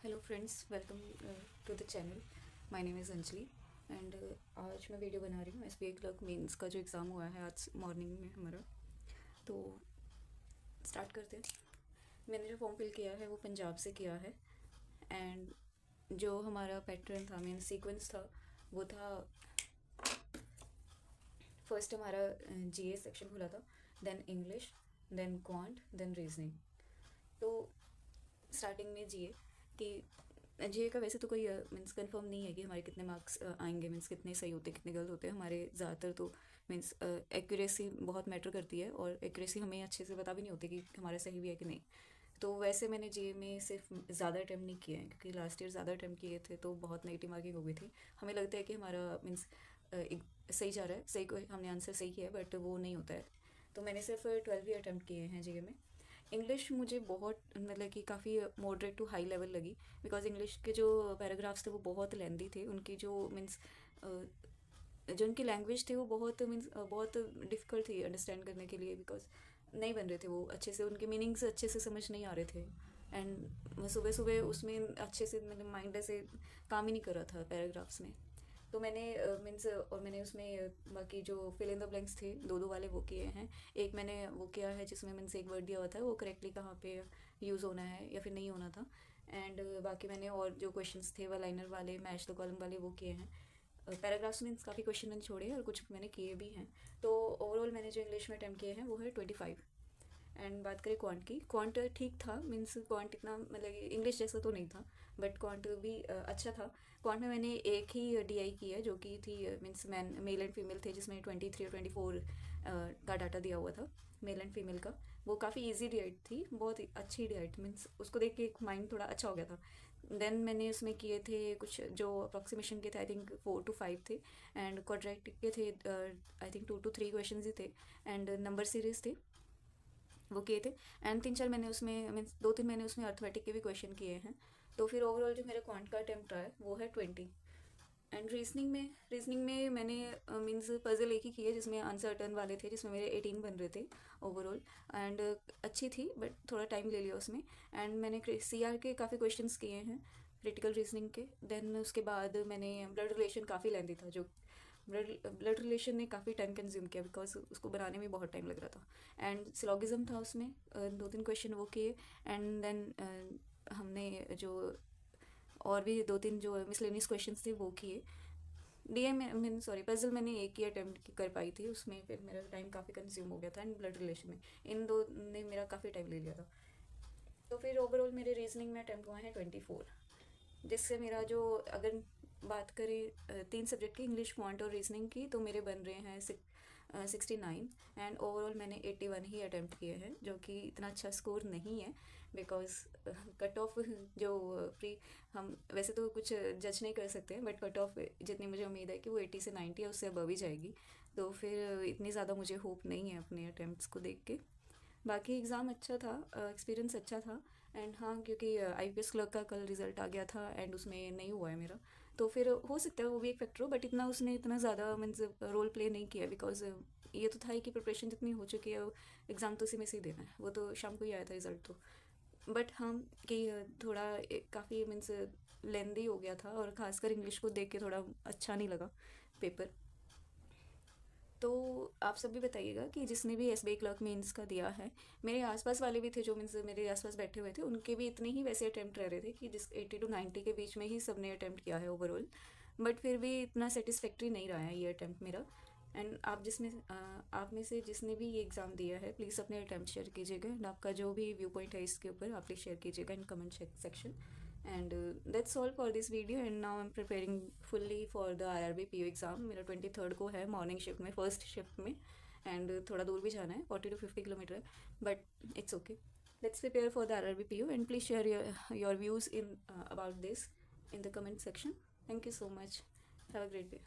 Hello friends, welcome to the channel. My name is Anjali and आज मैं video बना रही हूँ एसबीआई क्लर्क मेंस का जो एग्ज़ाम हुआ है आज मॉर्निंग में हमारा। तो स्टार्ट करते हैं। मैंने जो फॉर्म फिल किया है वो पंजाब से किया है एंड जो हमारा पैटर्न था, मीन सीक्वेंस था, वो था फर्स्ट हमारा जीए सेक्शन खुला था, then English, then quant, then reasoning. तो स्टार्टिंग में जीए कि जीए का वैसे तो कोई मीन्स कंफर्म नहीं है कि हमारे कितने मार्क्स आएंगे, मीन्स कितने सही होते हैं कितने गलत होते हैं। हमारे ज़्यादातर तो मीन्स एक्यूरेसी बहुत मैटर करती है और एक्यूरेसी हमें अच्छे से पता भी नहीं होती कि हमारा सही भी है कि नहीं। तो वैसे मैंने जीए में सिर्फ ज़्यादा अटैम्प्ट नहीं किए हैं क्योंकि लास्ट ईयर ज़्यादा अटैम्प्ट किए थे तो बहुत नेगेटिव मार्किंग हो गई थी। हमें लगता है कि हमारा मीन्स एक सही जा रहा है, सही को हमने आंसर सही किया है, बट वो नहीं होता है। तो मैंने सिर्फ 12 ही अटैम्प्ट किए हैं जीए में। इंग्लिश मुझे बहुत मतलब कि काफ़ी मॉडरेट टू हाई लेवल लगी, बिकॉज इंग्लिश के जो पैराग्राफ्स थे वो बहुत लेंदी थे। उनकी जो मीन्स जो उनकी लैंग्वेज थी वो बहुत मीन्स बहुत डिफ़िकल्ट थी अंडरस्टैंड करने के लिए, बिकॉज नहीं बन रहे थे वो अच्छे से, उनके मीनिंग्स अच्छे से समझ नहीं आ रहे थे। एंड सुबह सुबह उसमें अच्छे से मतलब माइंड ऐसे काम ही नहीं कर रहा था पैराग्राफ्स में। तो मैंने मीन्स और मैंने उसमें बाकी जो फिल इन द ब्लैंक्स थे दो दो वाले वो किए हैं। एक मैंने वो किया है जिसमें मीन्स एक वर्ड दिया हुआ था वो करेक्टली कहाँ पे यूज़ होना है या फिर नहीं होना था। एंड बाकी मैंने और जो क्वेश्चंस थे वो लाइनर वाले, मैच द कॉलम वाले, वो किए हैं। पैराग्राफ्स मीन्स काफ़ी क्वेश्चन मैंने छोड़े और कुछ मैंने किए भी हैं। तो ओवरऑल मैंने जो इंग्लिश में अटैम्प्ट किए हैं वो है 25। एंड बात करें क्वांट की, क्वांट ठीक था, मीन्स क्वांट इतना मतलब इंग्लिश जैसा तो नहीं था, बट क्वांट भी अच्छा था। क्वांट में मैंने एक ही डीआई की है जो कि थी means man male and female थे, जिसमें 23 और 24 का डाटा दिया हुआ था मेल एंड फीमेल का। वो काफ़ी इजी डीआई थी, बहुत ही अच्छी डीआई थी, मीन्स उसको देख के एक माइंड थोड़ा अच्छा हो गया था। देन मैंने उसमें किए थे कुछ जो अप्रॉक्सीमेशन के थे, आई थिंक 4 to 5 थे। एंड क्वाड्रेटिक के थे आई थिंक 2 to 3 क्वेश्चन ही थे। एंड नंबर सीरीज थे वो किए थे। एंड 3-4 मैंने उसमें मीन्स 2-3 मैंने उसमें अर्थमेटिक के भी क्वेश्चन किए हैं। तो फिर ओवरऑल जो मेरा क्वांट का अटैम्प्ट रहा है वो है 20। एंड रीजनिंग में मैंने मीन्स पजल एक ही की है जिसमें आंसर टर्न वाले थे, जिसमें मेरे 18 बन रहे थे ओवरऑल। एंड अच्छी थी बट थोड़ा टाइम ले लिया उसमें। एंड मैंने सीआर के काफ़ी क्वेश्चंस किए हैं, क्रिटिकल रीजनिंग के। देन उसके बाद मैंने ब्लड रिलेशन काफ़ी लेंदी था, जो ब्लड ब्लड रिलेशन ने काफ़ी टाइम कंज्यूम किया बिकॉज उसको बनाने में बहुत टाइम लग रहा था। एंड सिलोगिज्म था उसमें 2-3 क्वेश्चन वो किए। एंड देन हमने जो और भी 2-3 जो मिसलेनियस क्वेश्चंस थे वो किए। डीए में मीन सॉरी पजल मैंने एक ही अटैम्प्ट कर पाई थी, उसमें फिर मेरा टाइम काफ़ी कंज्यूम हो गया था। एंड ब्लड रिलेशन में इन दो ने मेरा काफ़ी टाइम ले लिया था। तो फिर ओवरऑल मेरे रीजनिंग में अटैम्प्ट हुए हैं 24, जिससे मेरा जो अगर बात करें 3 सब्जेक्ट की, इंग्लिश क्वांट और रीजनिंग की, तो मेरे बन रहे हैं 69। एंड ओवरऑल मैंने 81 ही अटैम्प्ट किए हैं, जो कि इतना अच्छा स्कोर नहीं है बिकॉज कट ऑफ जो प्री हम वैसे तो कुछ जज नहीं कर सकते हैं, बट कट ऑफ जितनी मुझे उम्मीद है कि वो 80 से 90 है, उससे अबव ही जाएगी। तो फिर इतनी ज़्यादा मुझे होप नहीं है अपने अटैम्प्ट्स को देख के। बाकी एग्ज़ाम अच्छा था, एक्सपीरियंस अच्छा था। एंड हाँ, क्योंकि आईपीएस क्लर्क का कल रिजल्ट आ गया था एंड उसमें नहीं हुआ है मेरा, तो फिर हो सकता है वो भी एक फैक्टर हो, बट इतना उसने इतना ज़्यादा मीन्स रोल प्ले नहीं किया बिकॉज ये तो था ही कि प्रिपरेशन जितनी हो चुकी है एग्ज़ाम तो उसी में से ही देना है। वो तो शाम को ही आया था रिज़ल्ट तो। बट हाँ कि थोड़ा काफ़ी मीन्स लेंदी हो गया था और ख़ासकर इंग्लिश को देख के थोड़ा अच्छा नहीं लगा पेपर। तो आप सब भी बताइएगा कि जिसने भी एसबीआई क्लर्क मेंस का दिया है, मेरे आसपास वाले भी थे जो मीन्स मेरे आसपास बैठे हुए थे, उनके भी इतने ही वैसे अटैम्प्ट रह रहे थे कि जिस 80 to 90 के बीच में ही सब ने अटैम्प्ट किया है ओवरऑल। बट फिर भी इतना सेटिस्फैक्ट्री नहीं रहा है ये अटैम्प्ट मेरा। एंड आप में से जिसने भी ये एग्ज़ाम दिया है प्लीज़ अपने अटैम्प्ट शेयर कीजिएगा एंड आपका जो भी व्यू पॉइंट है इसके ऊपर आप प्लीज़ शेयर कीजिएगा in comment section. And that's all for this video and now I am preparing fully for the RRB PO exam. मेरा 23 को है मॉर्निंग शिफ्ट में, फर्स्ट शिफ्ट में। एंड थोड़ा दूर भी जाना है, 40 to 50 किलोमीटर है, but it's okay. Let's prepare for the RRB PO and please share your views in about this in the comment section. Thank you so much. Have a great day.